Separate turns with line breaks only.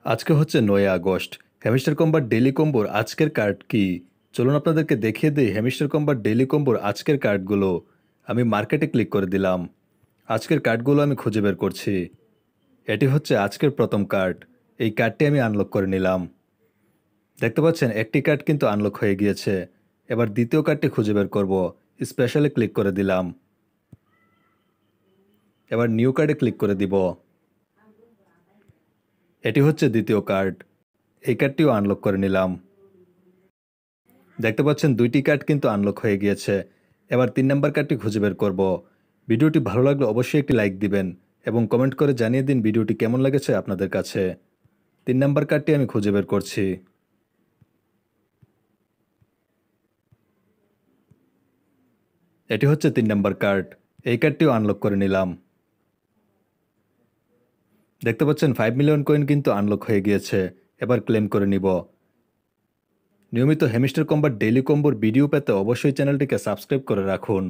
আজকে হচ্ছে ৯ August. Hamster কম্বার daily কম্বোর আজকের কার্ড কি? চলুন আপনাদেরকে দেখিয়ে দেই হ্যামস্টার কম্বার ডেইলি কম্বোর আজকের কার্ডগুলো। আমি মার্কেটে ক্লিক করে দিলাম। আজকের কার্ডগুলো আমি খুঁজে বের করছি। এটি হচ্ছে আজকের প্রথম কার্ড। এই কার্ডটি আমি আনলক করে নিলাম। দেখতে পাচ্ছেন একটি কার্ড কিন্তু আনলক হয়ে গিয়েছে। এবার দ্বিতীয় কার্ডটি খুঁজে বের করব। স্পেশালে ক্লিক করে দিলাম। এবার নিউ কার্ডে ক্লিক করে দিব। এটি হচ্ছে দ্বিতীয় কার্ড। এই কার্ডটিও আনলক করে নিলাম। দেখতে পাচ্ছেন দুইটি কার্ড কিন্তু আনলক হয়ে গিয়েছে। এবার ৩ নাম্বার কার্ডটি খুঁজে বের করব। ভিডিওটি ভালো লাগলে অবশ্যই একটি লাইক দিবেন এবং কমেন্ট করে জানিয়ে দিন ভিডিওটি কেমন লেগেছে আপনাদের কাছে। ৩ নাম্বার কার্ডটি আমি খুঁজে বের করছি। এটি হচ্ছে ৩ নাম্বার কার্ড। এই কার্ডটিও আনলক করে নিলাম। দেখতে পাচ্ছেন 5 মিলিয়ন কয়েন কিন্তু আনলক হয়ে গিয়েছে। এবার ক্লেম করে নিব। নিয়মিত হ্যামস্টার কম্বার ডেইলি কম্বোর ভিডিও পেতে অবশ্যই চ্যানেলটিকে সাবস্ক্রাইব করে রাখুন।